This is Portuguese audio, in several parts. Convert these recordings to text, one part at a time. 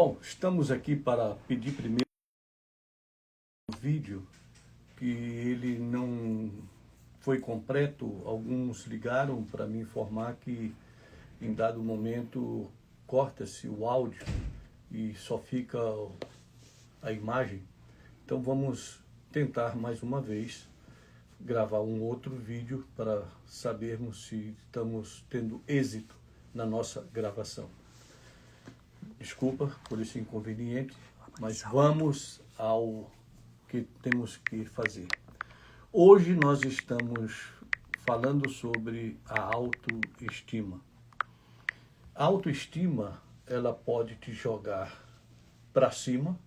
Bom, estamos aqui para pedir primeiro um vídeo que ele não foi completo. Alguns ligaram para me informar que em dado momento corta-se o áudio e só fica a imagem. Então vamos tentar mais uma vez gravar um outro vídeo para sabermos se estamos tendo êxito na nossa gravação. Desculpa por esse inconveniente, mas vamos ao que temos que fazer. Hoje nós estamos falando sobre a autoestima. A autoestima, ela pode te jogar para cima,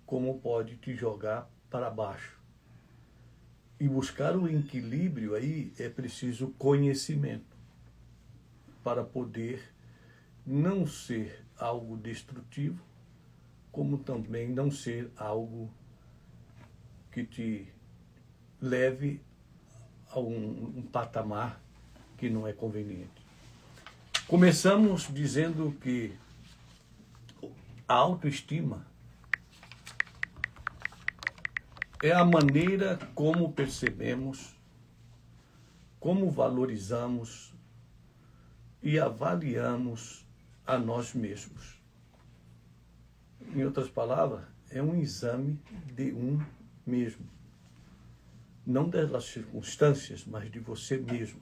como pode te jogar para baixo. E buscar o equilíbrio aí é preciso conhecimento para poder não ser algo destrutivo, como também não ser algo que te leve a um patamar que não é conveniente. Começamos dizendo que a autoestima é a maneira como percebemos, como valorizamos e avaliamos a nós mesmos. Em outras palavras, é um exame de um mesmo. Não das circunstâncias, mas de você mesmo.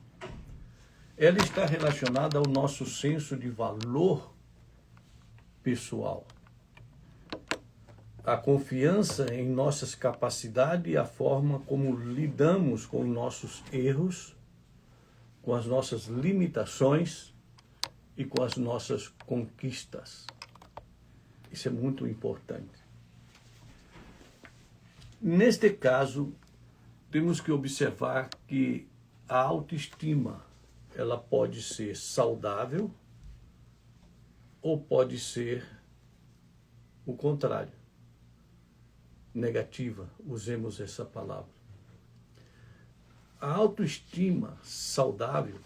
Ela está relacionada ao nosso senso de valor pessoal. A confiança em nossas capacidades e a forma como lidamos com nossos erros, com as nossas limitações e com as nossas conquistas. Isso é muito importante. Neste caso, temos que observar que a autoestima, ela pode ser saudável ou pode ser o contrário, negativa, usemos essa palavra. A autoestima saudável,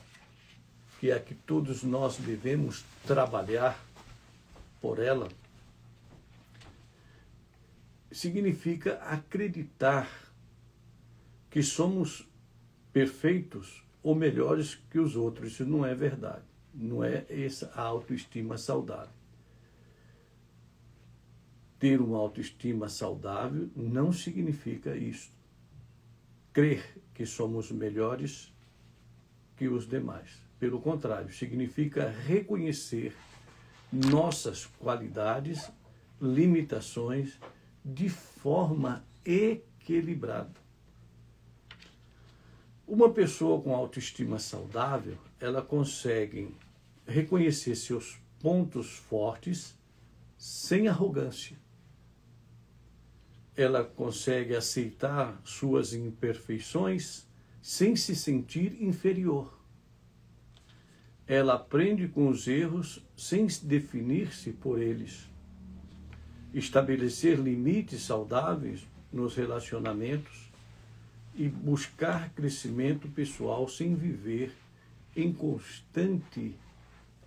que é a que todos nós devemos trabalhar por ela, significa acreditar que somos perfeitos ou melhores que os outros. Isso não é verdade. Não é essa a autoestima saudável. Ter uma autoestima saudável não significa isso. Crer que somos melhores que os demais. Pelo contrário, significa reconhecer nossas qualidades, limitações de forma equilibrada. Uma pessoa com autoestima saudável, ela consegue reconhecer seus pontos fortes sem arrogância. Ela consegue aceitar suas imperfeições sem se sentir inferior. Ela aprende com os erros sem definir-se por eles. Estabelecer limites saudáveis nos relacionamentos e buscar crescimento pessoal sem viver em constante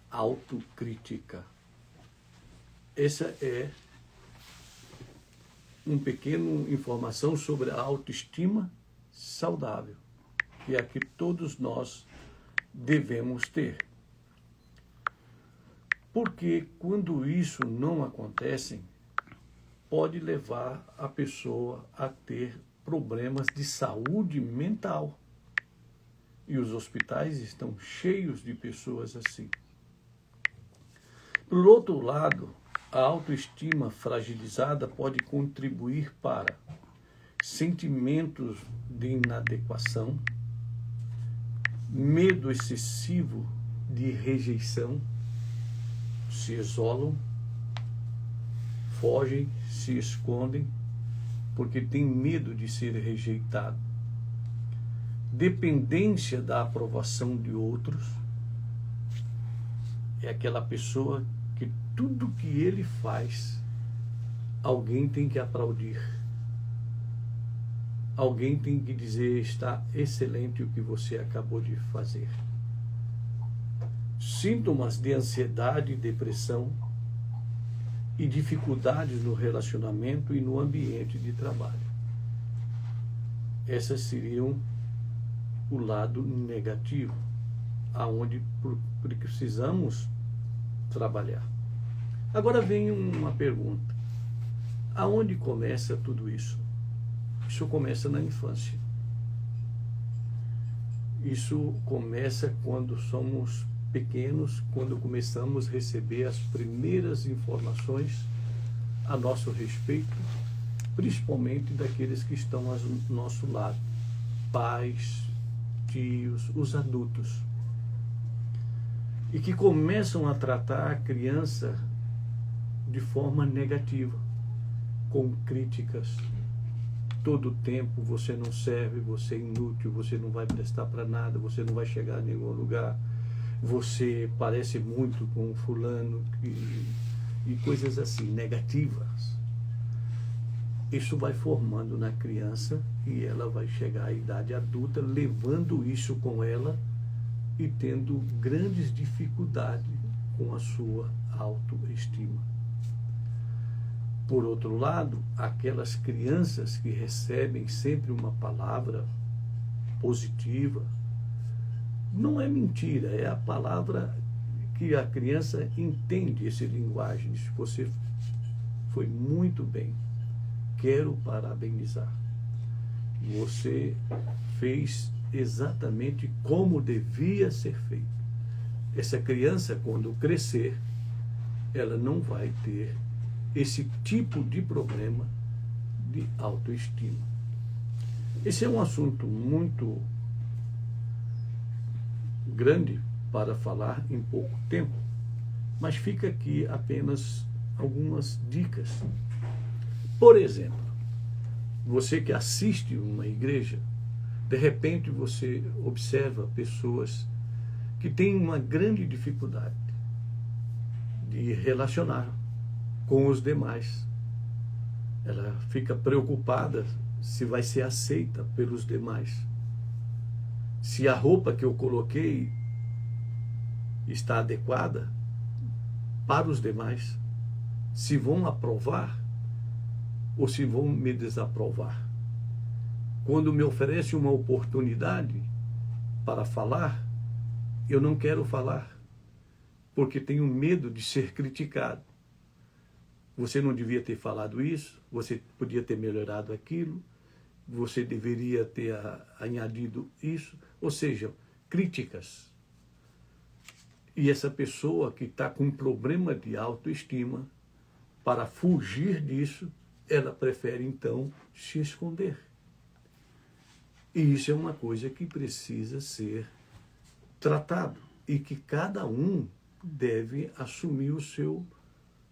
autocrítica. Essa é uma pequena informação sobre a autoestima saudável, que é a que todos nós devemos ter. Porque quando isso não acontece, pode levar a pessoa a ter problemas de saúde mental. E os hospitais estão cheios de pessoas assim. Por outro lado, a autoestima fragilizada pode contribuir para sentimentos de inadequação, medo excessivo de rejeição, se isolam, fogem, se escondem, porque tem medo de ser rejeitado. Dependência da aprovação de outros. É aquela pessoa que tudo que ele faz, alguém tem que aplaudir. Alguém tem que dizer, está excelente o que você acabou de fazer. Sintomas de ansiedade e depressão, e dificuldades no relacionamento e no ambiente de trabalho. Essas seriam o lado negativo, aonde precisamos trabalhar. Agora vem uma pergunta. Aonde começa tudo isso? Isso começa na infância. Isso começa quando somos pequenos, quando começamos a receber as primeiras informações a nosso respeito, principalmente daqueles que estão ao nosso lado, pais, tios, os adultos, e que começam a tratar a criança de forma negativa, com críticas. Todo tempo: você não serve, você é inútil, você não vai prestar para nada, você não vai chegar a nenhum lugar, você parece muito com o fulano, e coisas assim, negativas. Isso vai formando na criança e ela vai chegar à idade adulta levando isso com ela e tendo grandes dificuldades com a sua autoestima. Por outro lado, aquelas crianças que recebem sempre uma palavra positiva, não é mentira, é a palavra que a criança entende, essa linguagem. Diz: você foi muito bem, quero parabenizar. Você fez exatamente como devia ser feito. Essa criança, quando crescer, ela não vai ter esse tipo de problema de autoestima. Esse é um assunto muito grande para falar em pouco tempo, mas fica aqui apenas algumas dicas. Por exemplo, você que assiste uma igreja, de repente você observa pessoas que têm uma grande dificuldade de relacionar com os demais. Ela fica preocupada se vai ser aceita pelos demais, se a roupa que eu coloquei está adequada para os demais, se vão aprovar ou se vão me desaprovar. Quando me oferece uma oportunidade para falar, eu não quero falar, porque tenho medo de ser criticado. Você não devia ter falado isso, você podia ter melhorado aquilo, você deveria ter añadido isso, ou seja, críticas. E essa pessoa que está com um problema de autoestima, para fugir disso, ela prefere então se esconder. E isso é uma coisa que precisa ser tratado e que cada um deve assumir o seu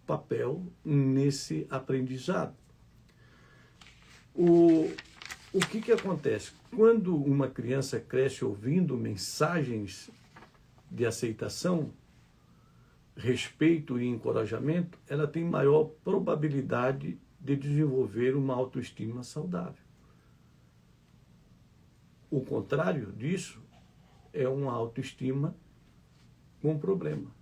papel nesse aprendizado. O que acontece? Quando uma criança cresce ouvindo mensagens de aceitação, respeito e encorajamento, ela tem maior probabilidade de desenvolver uma autoestima saudável. O contrário disso é uma autoestima com problema.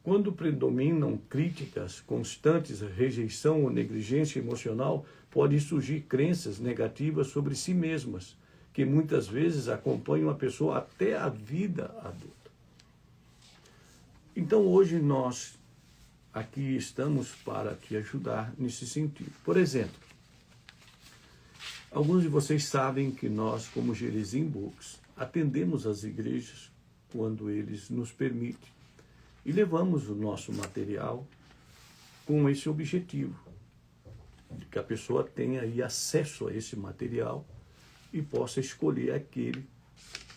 Quando predominam críticas constantes, rejeição ou negligência emocional, podem surgir crenças negativas sobre si mesmas, que muitas vezes acompanham a pessoa até a vida adulta. Então hoje nós aqui estamos para te ajudar nesse sentido. Por exemplo, alguns de vocês sabem que nós, como Gerizim Books, atendemos as igrejas quando eles nos permitem. E levamos o nosso material com esse objetivo, de que a pessoa tenha aí acesso a esse material e possa escolher aquele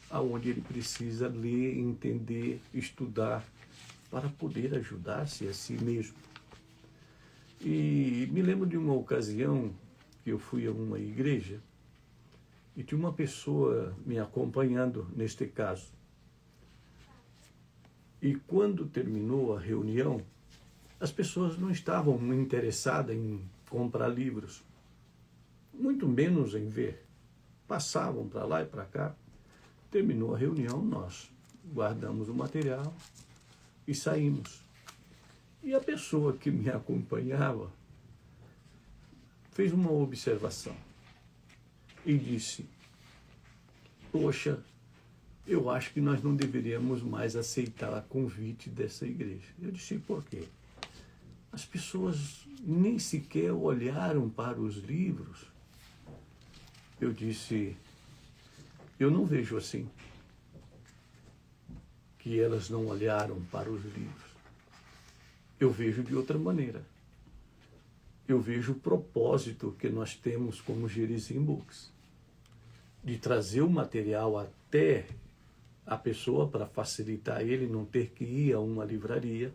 aonde ele precisa ler, entender, estudar, para poder ajudar-se a si mesmo. E me lembro de uma ocasião que eu fui a uma igreja e tinha uma pessoa me acompanhando neste caso. E quando terminou a reunião, as pessoas não estavam interessadas em comprar livros, muito menos em ver. Passavam para lá e para cá. Terminou a reunião, nós guardamos o material e saímos. E a pessoa que me acompanhava fez uma observação e disse: poxa, eu acho que nós não deveríamos mais aceitar a convite dessa igreja. Eu disse: por quê? As pessoas nem sequer olharam para os livros. Eu disse: eu não vejo assim, que elas não olharam para os livros. Eu vejo de outra maneira. Eu vejo o propósito que nós temos como Gerizim Books, de trazer o material até a pessoa para facilitar ele não ter que ir a uma livraria,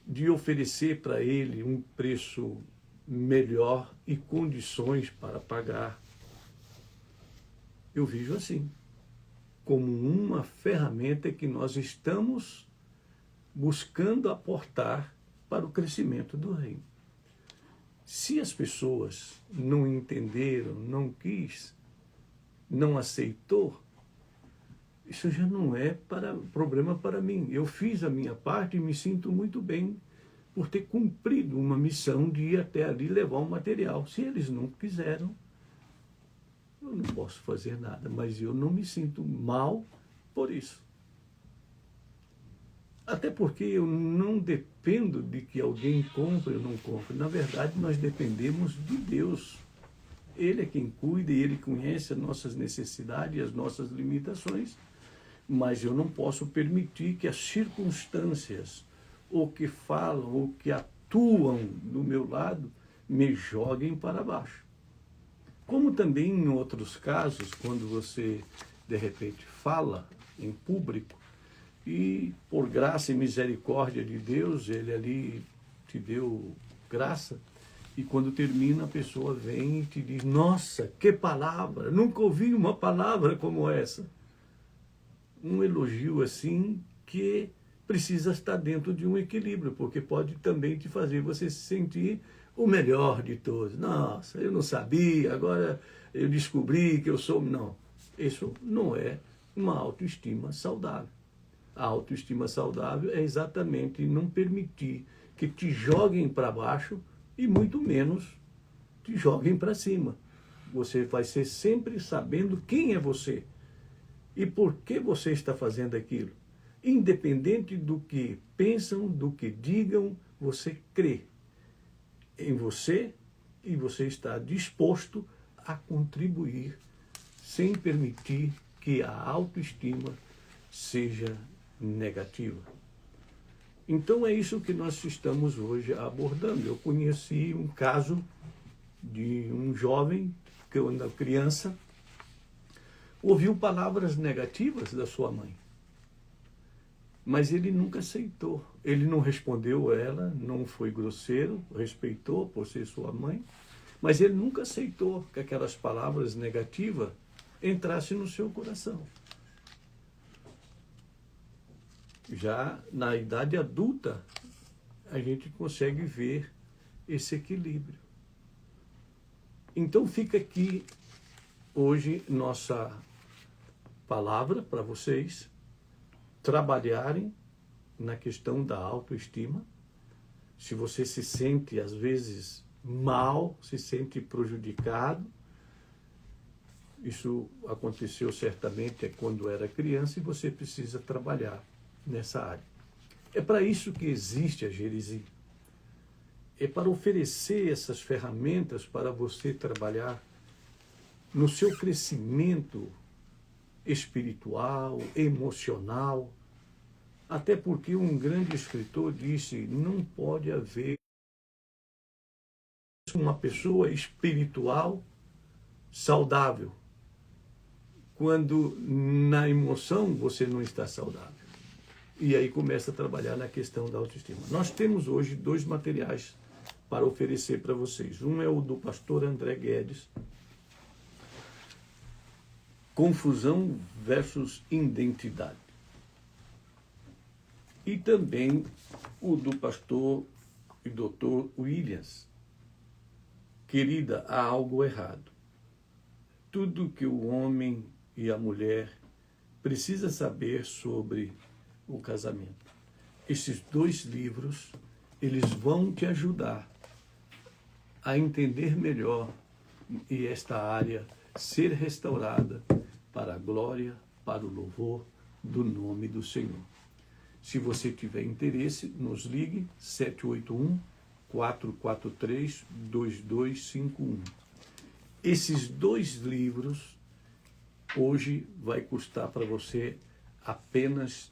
de oferecer para ele um preço melhor e condições para pagar. Eu vejo assim, como uma ferramenta que nós estamos buscando aportar para o crescimento do reino. Se as pessoas não entenderam, não quis, não aceitou, isso já não é problema para mim. Eu fiz a minha parte e me sinto muito bem por ter cumprido uma missão de ir até ali levar um material. Se eles não quiseram, eu não posso fazer nada, mas eu não me sinto mal por isso. Até porque eu não dependo de que alguém compre ou não compre. Na verdade, nós dependemos de Deus. Ele é quem cuida e Ele conhece as nossas necessidades e as nossas limitações. Mas eu não posso permitir que as circunstâncias, ou que falam, ou que atuam do meu lado, me joguem para baixo. Como também em outros casos, quando você, de repente, fala em público, e por graça e misericórdia de Deus, Ele ali te deu graça, e quando termina a pessoa vem e te diz: nossa, que palavra, nunca ouvi uma palavra como essa. Um elogio assim que precisa estar dentro de um equilíbrio, porque pode também te fazer você se sentir o melhor de todos. Nossa, eu não sabia, agora eu descobri que eu sou... Não, isso não é uma autoestima saudável. A autoestima saudável é exatamente não permitir que te joguem para baixo e muito menos te joguem para cima. Você vai ser sempre sabendo quem é você e por que você está fazendo aquilo. Independente do que pensam, do que digam, você crê em você e você está disposto a contribuir sem permitir que a autoestima seja negativa. Então é isso que nós estamos hoje abordando. Eu conheci um caso de um jovem, que quando criança, ouviu palavras negativas da sua mãe, mas ele nunca aceitou. Ele não respondeu a ela, não foi grosseiro, respeitou por ser sua mãe, mas ele nunca aceitou que aquelas palavras negativas entrassem no seu coração. Já na idade adulta, a gente consegue ver esse equilíbrio. Então fica aqui hoje nossa palavra para vocês trabalharem na questão da autoestima. Se você se sente, às vezes, mal, se sente prejudicado, isso aconteceu certamente quando era criança e você precisa trabalhar nessa área. É para isso que existe a Gerizim. É para oferecer essas ferramentas para você trabalhar no seu crescimento espiritual, emocional. Até porque um grande escritor disse: não pode haver uma pessoa espiritual saudável quando na emoção você não está saudável. E aí começa a trabalhar na questão da autoestima. Nós temos hoje 2 materiais para oferecer para vocês. Um é o do pastor André Guedes, Confusão versus Identidade. E também o do pastor e doutor Williams, Querida, há algo errado. Tudo que o homem e a mulher precisa saber sobre o casamento. Esses 2 livros, eles vão te ajudar a entender melhor e esta área ser restaurada para a glória, para o louvor do nome do Senhor. Se você tiver interesse, nos ligue 781-443-2251. Esses 2 livros, hoje, vai custar para você apenas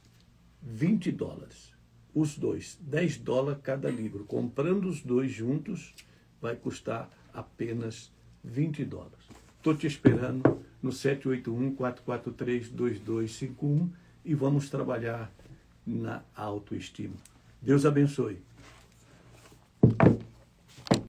$20. Os 2, $10 cada livro. Comprando os 2 juntos, vai custar apenas $20. Estou te esperando no 781-443-2251 e vamos trabalhar na autoestima. Deus abençoe.